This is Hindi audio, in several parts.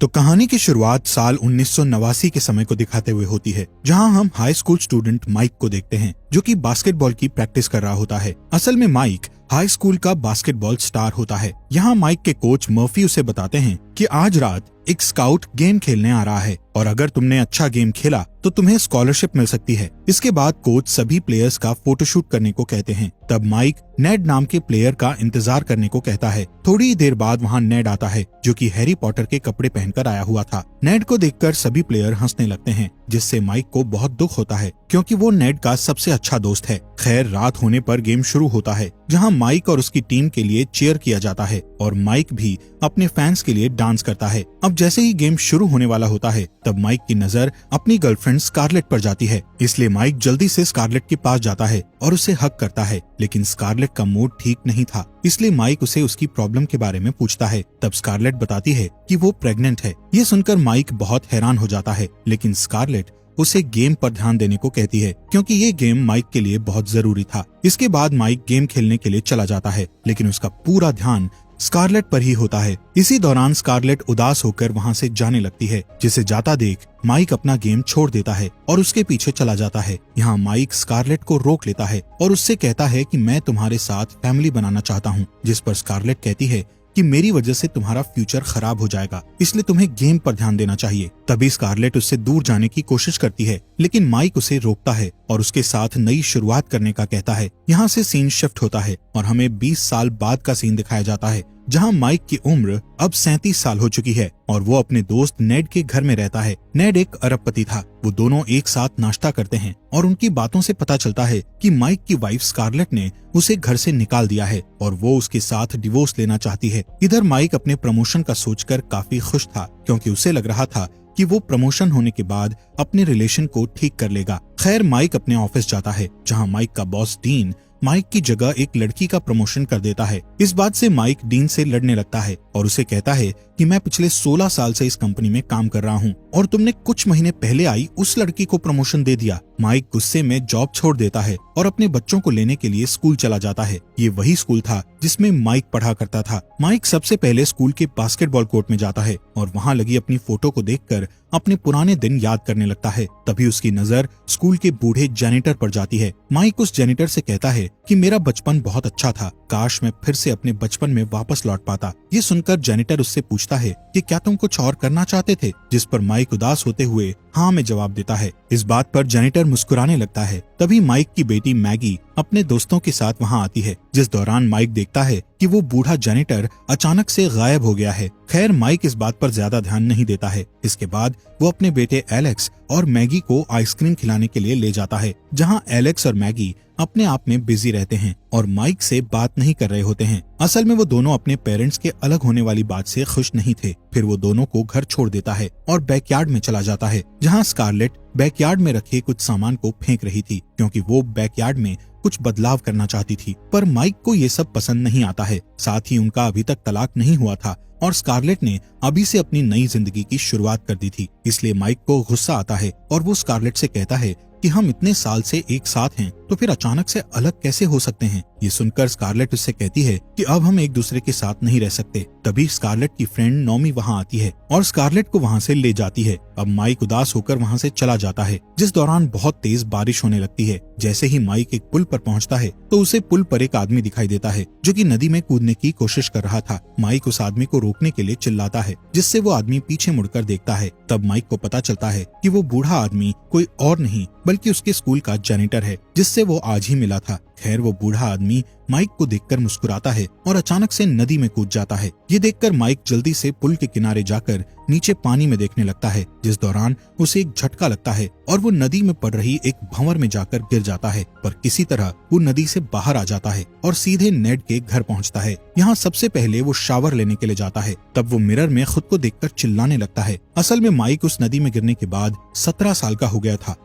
तो कहानी की शुरुआत साल 1989 के समय को दिखाते हुए होती है, जहां हम हाई स्कूल स्टूडेंट माइक को देखते हैं जो कि बास्केटबॉल की प्रैक्टिस कर रहा होता है। असल में माइक हाई स्कूल का बास्केटबॉल स्टार होता है। यहाँ माइक के कोच मर्फी उसे बताते हैं कि आज रात एक स्काउट गेम खेलने आ रहा है और अगर तुमने अच्छा गेम खेला तो तुम्हें स्कॉलरशिप मिल सकती है। इसके बाद कोच सभी प्लेयर्स का फोटोशूट करने को कहते हैं। तब माइक नेड नाम के प्लेयर का इंतजार करने को कहता है। थोड़ी देर बाद वहाँ नेड आता है जो कि हैरी पॉटर के कपड़े पहनकर आया हुआ था। नेड को देखकर सभी प्लेयर हंसने लगते हैं, जिससे माइक को बहुत दुख होता है क्योंकि वो नेड का सबसे अच्छा दोस्त है। खैर, रात होने पर गेम शुरू होता है जहां माइक और उसकी टीम के लिए चीयर किया जाता है और माइक भी अपने फैंस के लिए डांस करता है। अब जैसे ही गेम शुरू होने वाला होता है तब माइक की नजर अपनी गर्लफ्रेंड स्कारलेट पर जाती है, इसलिए माइक जल्दी से स्कारलेट के पास जाता है और उसे हक करता है। लेकिन स्कारलेट का मूड ठीक नहीं था, इसलिए माइक उसे उसकी प्रॉब्लम के बारे में पूछता है। तब स्कारलेट बताती है कि वो प्रेग्नेंट है। ये सुनकर माइक बहुत हैरान हो जाता है, लेकिन स्कारलेट उसे गेम पर ध्यान देने को कहती है क्योंकि ये गेम माइक के लिए बहुत जरूरी था। इसके बाद माइक गेम खेलने के लिए चला जाता है, लेकिन उसका पूरा ध्यान स्कारलेट पर ही होता है। इसी दौरान स्कारलेट उदास होकर वहाँ से जाने लगती है, जिसे जाता देख माइक अपना गेम छोड़ देता है और उसके पीछे चला जाता है। यहाँ माइक स्कारलेट को रोक लेता है और उससे कहता है कि मैं तुम्हारे साथ फैमिली बनाना चाहता हूँ, जिस पर स्कारलेट कहती है कि मेरी वजह से तुम्हारा फ्यूचर खराब हो जाएगा, इसलिए तुम्हें गेम पर ध्यान देना चाहिए। तभी स्कारलेट उससे दूर जाने की कोशिश करती है, लेकिन माइक उसे रोकता है और उसके साथ नई शुरुआत करने का कहता है। यहाँ से सीन शिफ्ट होता है और हमें 20 साल बाद का सीन दिखाया जाता है, जहाँ माइक की उम्र अब 37 साल हो चुकी है और वो अपने दोस्त नेड के घर में रहता है। नेड एक अरबपति था। वो दोनों एक साथ नाश्ता करते हैं और उनकी बातों से पता चलता है कि माइक की वाइफ स्कारलेट ने उसे घर से निकाल दिया है और वो उसके साथ डिवोर्स लेना चाहती है। इधर माइक अपने प्रमोशन का सोचकर काफी खुश था क्योंकि उसे लग रहा था कि वो प्रमोशन होने के बाद अपने रिलेशन को ठीक कर लेगा। खैर, माइक अपने ऑफिस जाता है जहाँ माइक का बॉस डीन माइक की जगह एक लड़की का प्रमोशन कर देता है। इस बात से माइक डीन से लड़ने लगता है और उसे कहता है कि मैं पिछले 16 साल से इस कंपनी में काम कर रहा हूँ और तुमने कुछ महीने पहले आई उस लड़की को प्रमोशन दे दिया। माइक गुस्से में जॉब छोड़ देता है और अपने बच्चों को लेने के लिए स्कूल चला जाता है। ये वही स्कूल था जिसमें माइक पढ़ा करता था। माइक सबसे पहले स्कूल के बास्केटबॉल कोर्ट में जाता है और वहाँ लगी अपनी फोटो को देखकर अपने पुराने दिन याद करने लगता है। तभी उसकी नजर स्कूल के बूढ़े जेनिटर पर जाती है। माइक उस जेनिटर से कहता है कि मेरा बचपन बहुत अच्छा था, काश मैं फिर से अपने बचपन में वापस लौट पाता। ये सुनकर जेनिटर उससे पूछता है कि क्या तुम कुछ और करना चाहते थे, जिस पर माइक उदास होते हुए हाँ में जवाब देता है। इस बात पर जेनिटर मुस्कुराने लगता है। तभी माइक की बेटी मैगी अपने दोस्तों के साथ वहाँ आती है, जिस दौरान माइक देखता है कि वो बूढ़ा जेनिटर अचानक से गायब हो गया है। खैर, माइक इस बात पर ज्यादा ध्यान नहीं देता है। इसके बाद वो अपने बेटे एलेक्स और मैगी को आइसक्रीम खिलाने के लिए ले जाता है, जहाँ एलेक्स और मैगी अपने आप में बिजी रहते हैं और माइक से बात नहीं कर रहे होते हैं। असल में वो दोनों अपने पेरेंट्स के अलग होने वाली बात से खुश नहीं थे। फिर वो दोनों को घर छोड़ देता है और बैकयार्ड में चला जाता है, जहाँ स्कारलेट बैकयार्ड में रखे कुछ सामान को फेंक रही थी क्योंकि वो बैकयार्ड में कुछ बदलाव करना चाहती थी। पर माइक को ये सब पसंद नहीं आता है। साथ ही उनका अभी तक तलाक नहीं हुआ था और स्कारलेट ने अभी से अपनी नई जिंदगी की शुरुआत कर दी थी, इसलिए माइक को गुस्सा आता है और वो स्कारलेट से कहता है कि हम इतने साल से एक साथ हैं तो फिर अचानक से अलग कैसे हो सकते हैं। ये सुनकर स्कारलेट उससे कहती है कि अब हम एक दूसरे के साथ नहीं रह सकते। तभी स्कारलेट की फ्रेंड नोमी वहाँ आती है और स्कारलेट को वहाँ से ले जाती है। अब माइक उदास होकर वहाँ से चला जाता है, जिस दौरान बहुत तेज बारिश होने लगती है। जैसे ही माइक एक पुल पर पहुँचता है तो उसे पुल पर एक आदमी दिखाई देता है जो कि नदी में कूदने की कोशिश कर रहा था। माइक उस आदमी को रोकने के लिए चिल्लाता है, जिससे वो आदमी पीछे मुड़कर देखता है। तब माइक को पता चलता है कि वो बूढ़ा आदमी कोई और नहीं बल्कि उसके स्कूल का जेनिटर है, जिससे वो आज ही मिला था। खैर, वो बूढ़ा आदमी माइक को देखकर मुस्कुराता है और अचानक से नदी में कूद जाता है। ये देखकर माइक जल्दी से पुल के किनारे जाकर नीचे पानी में देखने लगता है, जिस दौरान उसे एक झटका लगता है और वो नदी में पड़ रही एक भंवर में जाकर गिर जाता है। पर किसी तरह वो नदी से बाहर आ जाता है और सीधे नेड के घर पहुंचता है। यहाँ सबसे पहले वो शावर लेने के लिए जाता है। तब वो मिरर में खुद को देखकर चिल्लाने लगता है। असल में माइक उस नदी में गिरने के बाद 17 साल का हो गया था।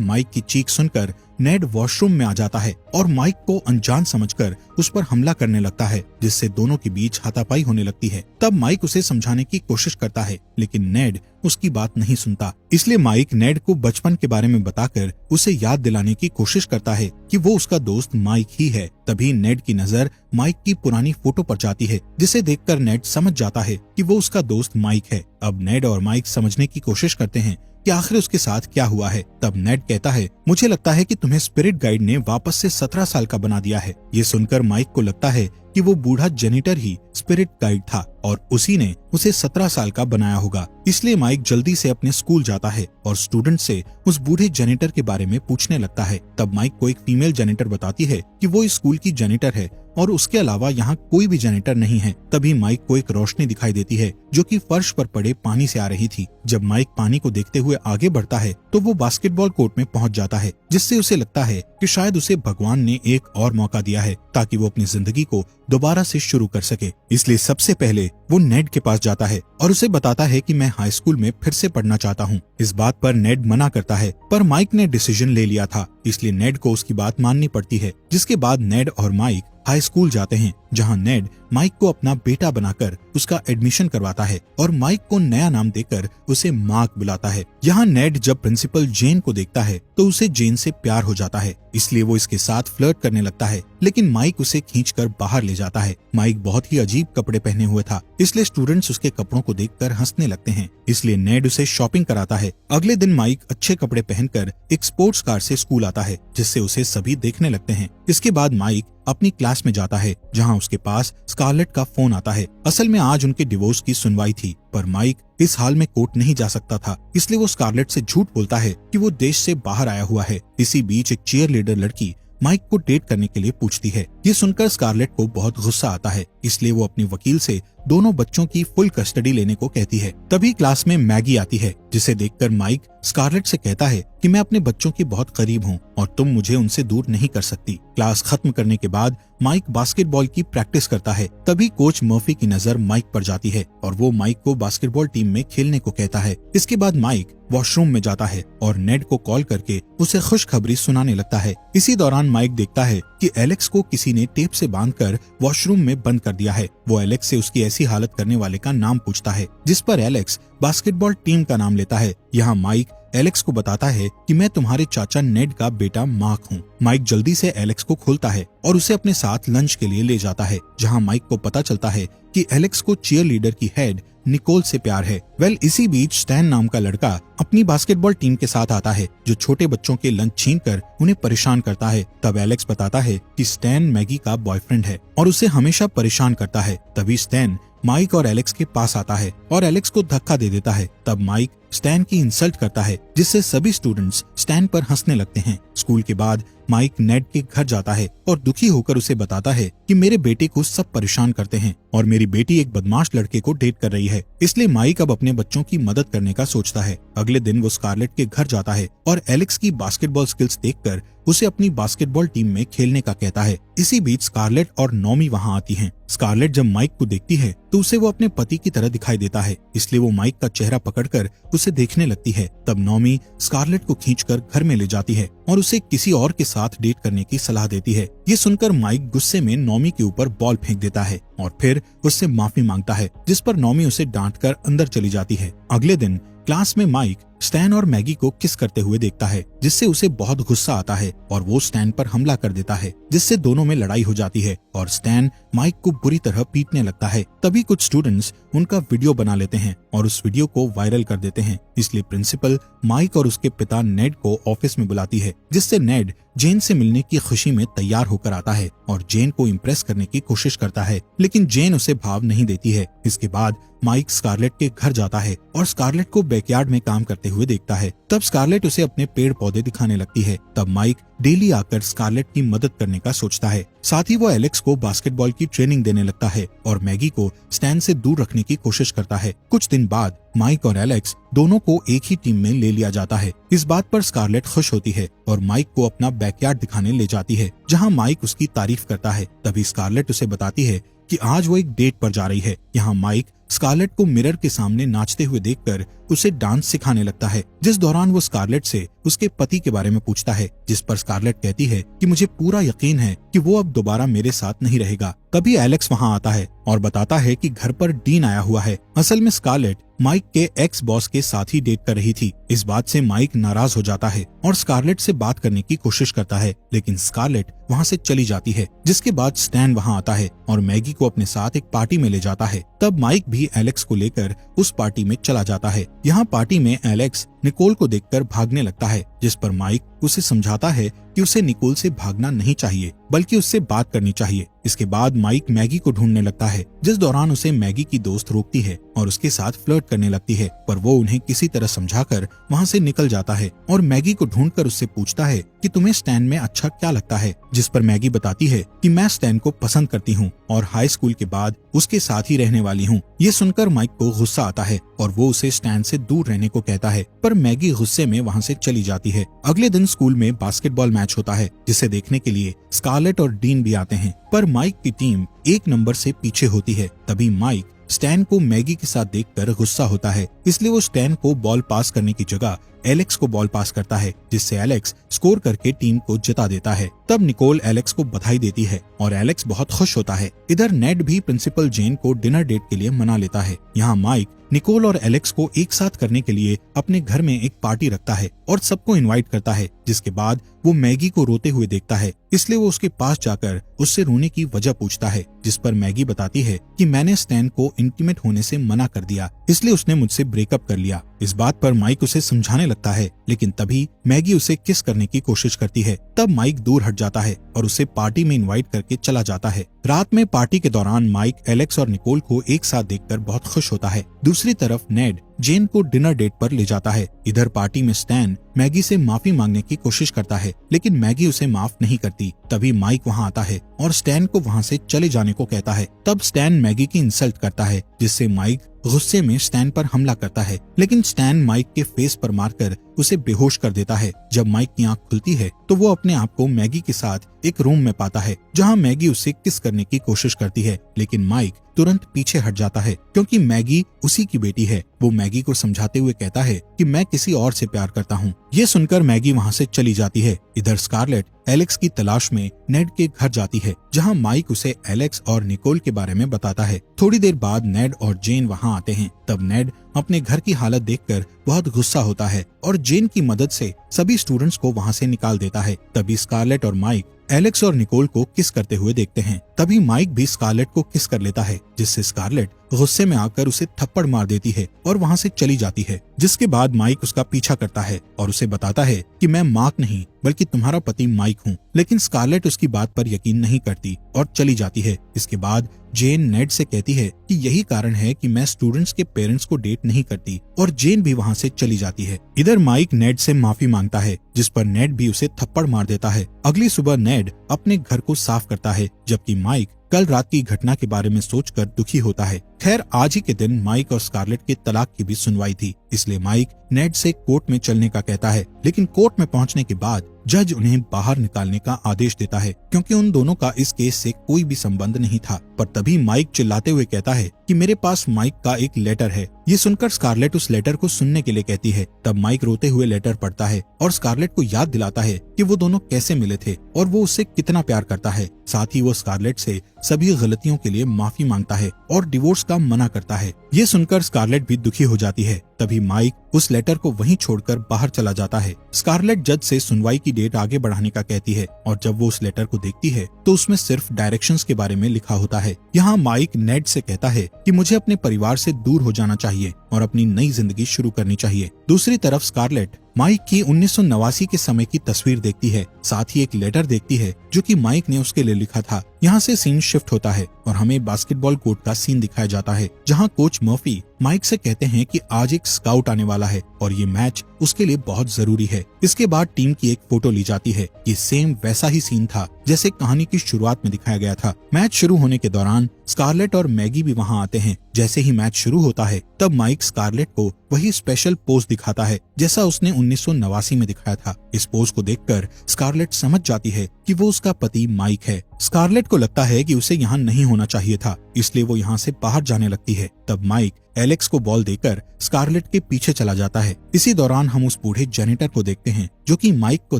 माइक की चीख सुनकर नेड वॉशरूम में आ जाता है और माइक को अनजान समझकर उस पर हमला करने लगता है, जिससे दोनों के बीच हाथापाई होने लगती है। तब माइक उसे समझाने की कोशिश करता है, लेकिन नेड उसकी बात नहीं सुनता। इसलिए माइक नेड को बचपन के बारे में बताकर उसे याद दिलाने की कोशिश करता है कि वो उसका दोस्त माइक ही है। तभी नेड की नजर माइक की पुरानी फोटो पर जाती है, जिसे देखकर नेड समझ जाता है कि वो उसका दोस्त माइक है। अब नेड और माइक समझने की कोशिश करते हैं कि आखिर उसके साथ क्या हुआ है। तब नेड कहता है, मुझे लगता है कि तुम्हें स्पिरिट गाइड ने वापस से 17 साल का बना दिया है। ये सुनकर माइक को लगता है कि वो बूढ़ा जेनिटर ही स्पिरिट गाइड था और उसी ने उसे 17 साल का बनाया होगा। इसलिए माइक जल्दी से अपने स्कूल जाता है और स्टूडेंट से उस बूढ़े जेनिटर के बारे में पूछने लगता है। तब माइक को एक फीमेल जेनिटर बताती है कि वो इस स्कूल की जेनिटर है और उसके अलावा यहाँ कोई भी जेनिटर नहीं है। तभी माइक को एक रोशनी दिखाई देती है जो कि फर्श पर पड़े पानी से आ रही थी। जब माइक पानी को देखते हुए आगे बढ़ता है तो वो बास्केटबॉल कोर्ट में पहुंच जाता है, जिससे उसे लगता है कि शायद उसे भगवान ने एक और मौका दिया है ताकि वो अपनी जिंदगी को दोबारा से शुरू कर सके। इसलिए सबसे पहले वो नेड के पास जाता है और उसे बताता है कि मैं हाई स्कूल में फिर से पढ़ना चाहता हूँ। इस बात पर नेड मना करता है, पर माइक ने डिसीजन ले लिया था, इसलिए नेड को उसकी बात माननी पड़ती है। जिसके बाद नेड और माइक हाई स्कूल जाते हैं, जहां नेड माइक को अपना बेटा बनाकर उसका एडमिशन करवाता है और माइक को नया नाम देकर उसे मार्क बुलाता है। यहाँ नेड जब प्रिंसिपल जेन को देखता है तो उसे जेन से प्यार हो जाता है, इसलिए वो इसके साथ फ्लर्ट करने लगता है, लेकिन माइक उसे खींचकर बाहर ले जाता है। माइक बहुत ही अजीब कपड़े पहने हुए था, इसलिए स्टूडेंट्स उसके कपड़ों को देखकर हंसने लगते हैं, इसलिए नेड उसे शॉपिंग कराता है। अगले दिन माइक अच्छे कपड़े पहनकर एक स्पोर्ट्स कार से स्कूल आता है, जिससे उसे सभी देखने लगते हैं। इसके बाद माइक अपनी क्लास में जाता है, जहां उसके पास स्कारलेट का फोन आता है। असल में आज उनके डिवोर्स की सुनवाई थी, पर माइक इस हाल में कोर्ट नहीं जा सकता था, इसलिए वो स्कारलेट से झूठ बोलता है कि वो देश से बाहर आया हुआ है। इसी बीच एक चीयर लीडर लड़की माइक को डेट करने के लिए पूछती है। ये सुनकर स्कारलेट को बहुत गुस्सा आता है, इसलिए वो अपने वकील से दोनों बच्चों की फुल कस्टडी लेने को कहती है। तभी क्लास में मैगी आती है, जिसे देखकर माइक स्कारलेट से कहता है कि मैं अपने बच्चों के बहुत करीब हूँ और तुम मुझे उनसे दूर नहीं कर सकती। क्लास खत्म करने के बाद माइक बास्केटबॉल की प्रैक्टिस करता है। तभी कोच मर्फी की नजर माइक पर जाती है और वो माइक को बास्केटबॉल टीम में खेलने को कहता है। इसके बाद माइक वॉशरूम में जाता है और नेड को कॉल करके उसे खुशखबरी सुनाने लगता है। इसी दौरान माइक देखता है कि एलेक्स को किसी ने टेप से बांधकर वॉशरूम में बंद कर दिया है। वो एलेक्स से उसकी ऐसी हालत करने वाले का नाम पूछता है, जिस पर एलेक्स बास्केटबॉल टीम का नाम लेता है। यहाँ माइक एलेक्स को बताता है कि मैं तुम्हारे चाचा नेड का बेटा मार्क हूँ। माइक जल्दी से एलेक्स को खोलता है और उसे अपने साथ लंच के लिए ले जाता है, जहाँ माइक को पता चलता है कि एलेक्स को चीयर लीडर की हेड निकोल से प्यार है। इसी बीच स्टैन नाम का लड़का अपनी बास्केटबॉल टीम के साथ आता है, जो छोटे बच्चों के लंच छीनकर उन्हें परेशान करता है। तब एलेक्स बताता है कि स्टैन मैगी का बॉयफ्रेंड है और उसे हमेशा परेशान करता है। तभी स्टैन माइक और एलेक्स के पास आता है और एलेक्स को धक्का दे देता है। तब माइक स्टैन की इंसल्ट करता है, जिससे सभी स्टूडेंट्स स्टैन पर हंसने लगते हैं। स्कूल के बाद माइक नेड के घर जाता है और दुखी होकर उसे बताता है कि मेरे बेटे को सब परेशान करते हैं और मेरी बेटी एक बदमाश लड़के को डेट कर रही है, इसलिए माइक अब अपने बच्चों की मदद करने का सोचता है। अगले दिन वो स्कारलेट के घर जाता है और एलेक्स की बास्केटबॉल स्किल्स देखकर उसे अपनी बास्केटबॉल टीम में खेलने का कहता है। इसी बीच स्कारलेट और नॉमी वहाँ आती हैं। स्कारलेट जब माइक को देखती है तो उसे वो अपने पति की तरह दिखाई देता है, इसलिए वो माइक का चेहरा पकड़कर उसे देखने लगती है। तब नॉमी स्कारलेट को खींचकर घर में ले जाती है और उसे किसी और के साथ डेट करने की सलाह देती है। ये सुनकर माइक गुस्से में नॉमी के ऊपर बॉल फेंक देता है और फिर उससे माफी मांगता है, जिस पर नॉमी उसे डांटकर अंदर चली जाती है। अगले दिन क्लास में माइक स्टैन और मैगी को किस करते हुए देखता है, जिससे उसे बहुत गुस्सा आता है और वो स्टैन पर हमला कर देता है, जिससे दोनों में लड़ाई हो जाती है और स्टैन माइक को बुरी तरह पीटने लगता है। तभी कुछ स्टूडेंट्स उनका वीडियो बना लेते हैं और उस वीडियो को वायरल कर देते हैं, इसलिए प्रिंसिपल माइक और उसके पिता नेड को ऑफिस में बुलाती है, जिससे नेड जेन से मिलने की खुशी में तैयार होकर आता है और जेन को इम्प्रेस करने की कोशिश करता है, लेकिन जेन उसे भाव नहीं देती है। इसके बाद माइक स्कारलेट के घर जाता है और स्कारलेट को बैकयार्ड में काम करते हुए देखता है। तब स्कारलेट उसे अपने पेड़ पौधे दिखाने लगती है। तब माइक डेली आकर स्कारलेट की मदद करने का सोचता है। साथ ही वो एलेक्स को बास्केटबॉल की ट्रेनिंग देने लगता है और मैगी को स्टैन से दूर रखने की कोशिश करता है। कुछ दिन बाद माइक और एलेक्स दोनों को एक ही टीम में ले लिया जाता है। इस बात पर स्कारलेट खुश होती है और माइक को अपना बैकयार्ड दिखाने ले जाती है, जहां माइक उसकी तारीफ करता है। तभी स्कारलेट उसे बताती है कि आज वो एक डेट पर जा रही है। यहाँ माइक स्कारलेट को मिरर के सामने नाचते हुए देखकर उसे डांस सिखाने लगता है, जिस दौरान वो स्कारलेट से उसके पति के बारे में पूछता है, जिस पर स्कारलेट कहती है कि मुझे पूरा यकीन है कि वो अब दोबारा मेरे साथ नहीं रहेगा। तभी एलेक्स वहाँ आता है और बताता है कि घर पर डीन आया हुआ है। असल में स्कारलेट माइक के एक्स बॉस के साथ ही डेट कर रही थी। इस बात से माइक नाराज हो जाता है और स्कारलेट से बात करने की कोशिश करता है, लेकिन स्कारलेट वहाँ से चली जाती है। जिसके बाद स्टैन वहाँ आता है और मैगी को अपने साथ एक पार्टी में ले जाता है। तब माइक भी एलेक्स को लेकर उस पार्टी में चला जाता है। यहाँ पार्टी में एलेक्स निकोल को देखकर भागने लगता है, जिस पर माइक उसे समझाता है कि उसे निकोल से भागना नहीं चाहिए बल्कि उससे बात करनी चाहिए। इसके बाद माइक मैगी को ढूंढने लगता है, जिस दौरान उसे मैगी की दोस्त रोकती है और उसके साथ फ्लर्ट करने लगती है, पर वो उन्हें किसी तरह समझाकर वहाँ से निकल जाता है और मैगी को ढूंढकर उससे पूछता है कि तुम्हें स्टैन में अच्छा क्या लगता है, जिस पर मैगी बताती है कि मैं स्टैन को पसंद करती हूँ और हाई स्कूल के बाद उसके साथ ही रहने वाली हूँ। ये सुनकर माइक को गुस्सा आता है और वो उसे स्टैन से दूर रहने को कहता है, पर मैगी गुस्से में वहाँ से चली जाती है। अगले दिन स्कूल में बास्केटबॉल मैच होता है, जिसे देखने के लिए स्कारलेट और डीन भी आते हैं, पर माइक की टीम 1 नंबर से पीछे होती है। तभी माइक स्टैन को मैगी के साथ देखकर गुस्सा होता है, इसलिए वो स्टैन को बॉल पास करने की जगह एलेक्स को बॉल पास करता है, जिससे एलेक्स स्कोर करके टीम को जिता देता है। तब निकोल एलेक्स को बधाई देती है और एलेक्स बहुत खुश होता है। इधर नेड भी प्रिंसिपल जेन को डिनर डेट के लिए मना लेता है। यहाँ माइक निकोल और एलेक्स को एक साथ करने के लिए अपने घर में एक पार्टी रखता है और सबको इनवाइट करता है। जिसके बाद वो मैगी को रोते हुए देखता है, इसलिए वो उसके पास जाकर उससे रोने की वजह पूछता है, जिस पर मैगी बताती है कि मैंने स्टैन को इंटीमेट होने से मना कर दिया, इसलिए उसने मुझसे ब्रेकअप कर लिया। इस बात पर माइक उसे समझाने लगता है, लेकिन तभी मैगी उसे किस करने की कोशिश करती है। तब माइक दूर हट जाता है और उसे पार्टी में इनवाइट करके चला जाता है। रात में पार्टी के दौरान माइक एलेक्स और निकोल को एक साथ देखकर बहुत खुश होता है। दूसरी तरफ नेड जेन को डिनर डेट पर ले जाता है। इधर पार्टी में स्टैन मैगी से माफी मांगने की कोशिश करता है, लेकिन मैगी उसे माफ नहीं करती। तभी माइक वहाँ आता है और स्टैन को वहाँ से चले जाने को कहता है। तब स्टैन मैगी की इंसल्ट करता है, जिससे माइक गुस्से में स्टैन पर हमला करता है, लेकिन स्टैन माइक के फेस पर मारकर उसे बेहोश कर देता है। जब माइक की आंख खुलती है तो वो अपने आप को मैगी के साथ एक रूम में पाता है, जहां मैगी उसे किस करने की कोशिश करती है, लेकिन माइक तुरंत पीछे हट जाता है क्योंकि मैगी उसी की बेटी है। वो मैगी को समझाते हुए कहता है कि मैं किसी और से प्यार करता हूँ। ये सुनकर मैगी वहाँ से चली जाती है। इधर स्कारलेट एलेक्स की तलाश में नेड के घर जाती है, जहाँ माइक उसे एलेक्स और निकोल के बारे में बताता है। थोड़ी देर बाद नेड और जेन वहाँ आते हैं। तब नेड अपने घर की हालत देखकर बहुत गुस्सा होता है और जेन की मदद से सभी स्टूडेंट्स को वहाँ से निकाल देता है। तभी स्कारलेट और माइक एलेक्स और निकोल को किस करते हुए देखते हैं। तभी माइक भी स्कारलेट को किस कर लेता है, जिससे स्कारलेट गुस्से में आकर उसे थप्पड़ मार देती है और वहाँ से चली जाती है। जिसके बाद माइक उसका पीछा करता है और उसे बताता है कि मैं मार्क नहीं बल्कि तुम्हारा पति माइक हूँ, लेकिन स्कारलेट उसकी बात पर यकीन नहीं करती और चली जाती है। इसके बाद जेन नेड से कहती है कि यही कारण है कि मैं स्टूडेंट्स के पेरेंट्स को डेट नहीं करती, और जेन भी वहाँ से चली जाती है। इधर माइक नेड से माफी मांगता है, जिस पर नेड भी उसे थप्पड़ मार देता है। अगली सुबह नेड अपने घर को साफ करता है, जबकि माइक कल रात की घटना के बारे में सोचकर दुखी होता है। खैर, आज ही के दिन माइक और स्कारलेट के तलाक की भी सुनवाई थी, इसलिए माइक नेड से कोर्ट में चलने का कहता है, लेकिन कोर्ट में पहुंचने के बाद जज उन्हें बाहर निकालने का आदेश देता है, क्योंकि उन दोनों का इस केस से कोई भी संबंध नहीं था। पर तभी माइक चिल्लाते हुए कहता है कि मेरे पास माइक का एक लेटर है। ये सुनकर स्कारलेट उस लेटर को सुनने के लिए कहती है। तब माइक रोते हुए लेटर पढ़ता है और स्कारलेट को याद दिलाता है कि वो दोनों कैसे मिले थे और वो उससे कितना प्यार करता है। साथ ही वो स्कारलेट से सभी गलतियों के लिए माफी मांगता है और डिवोर्स का मना करता है। ये सुनकर स्कारलेट भी दुखी हो जाती है। तभी माइक उस लेटर को वहीं छोड़कर बाहर चला जाता है। स्कारलेट जज से सुनवाई की डेट आगे बढ़ाने का कहती है, और जब वो उस लेटर को देखती है तो उसमें सिर्फ डायरेक्शंस के बारे में लिखा होता है। यहाँ माइक नेड से कहता है कि मुझे अपने परिवार से दूर हो जाना चाहिए और अपनी नई जिंदगी शुरू करनी चाहिए। दूसरी तरफ स्कारलेट माइक की 1989 के समय की तस्वीर देखती है, साथ ही एक लेटर देखती है जो कि माइक ने उसके लिए लिखा था। यहाँ से सीन शिफ्ट होता है और हमें बास्केटबॉल कोर्ट का सीन दिखाया जाता है, जहाँ कोच मर्फी माइक से कहते हैं कि आज एक स्काउट आने वाला है और ये मैच उसके लिए बहुत जरूरी है। इसके बाद टीम की एक फोटो ली जाती है। ये सेम वैसा ही सीन था जैसे कहानी की शुरुआत में दिखाया गया था। मैच शुरू होने के दौरान स्कारलेट और मैगी भी वहां आते हैं। जैसे ही मैच शुरू होता है तब माइक स्कारलेट को वही स्पेशल पोज दिखाता है जैसा उसने 1989 में दिखाया था। इस पोज को देखकर स्कारलेट समझ जाती है कि वो उसका पति माइक है। स्कारलेट को लगता है कि उसे यहाँ नहीं होना चाहिए था, इसलिए वो यहाँ से बाहर जाने लगती है। तब माइक एलेक्स को बॉल देकर स्कारलेट के पीछे चला जाता है। इसी दौरान हम उस बूढ़े जेनिटर को देखते हैं जो कि माइक को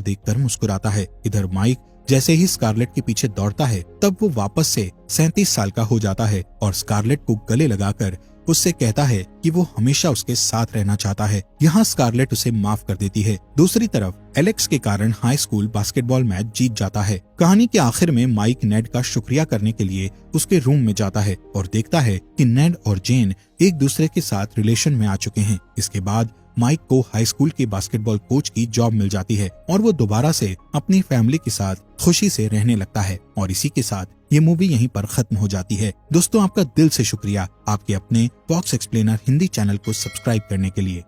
देखकर मुस्कुराता है। इधर माइक जैसे ही स्कारलेट के पीछे दौड़ता है तब वो वापस से 37 साल का हो जाता है और स्कारलेट को गले लगाकर उससे कहता है कि वो हमेशा उसके साथ रहना चाहता है। यहाँ स्कारलेट उसे माफ कर देती है। दूसरी तरफ एलेक्स के कारण हाई स्कूल बास्केटबॉल मैच जीत जाता है। कहानी के आखिर में माइक नेड का शुक्रिया करने के लिए उसके रूम में जाता है और देखता है कि नेड और जेन एक दूसरे के साथ रिलेशन में आ चुके हैं। इसके बाद माइक को हाई स्कूल के बास्केटबॉल कोच की जॉब मिल जाती है और वो दोबारा से अपनी फैमिली के साथ खुशी से रहने लगता है। और इसी के साथ ये मूवी यहीं पर खत्म हो जाती है। दोस्तों, आपका दिल से शुक्रिया आपके अपने फॉक्स एक्सप्लेनर हिंदी चैनल को सब्सक्राइब करने के लिए।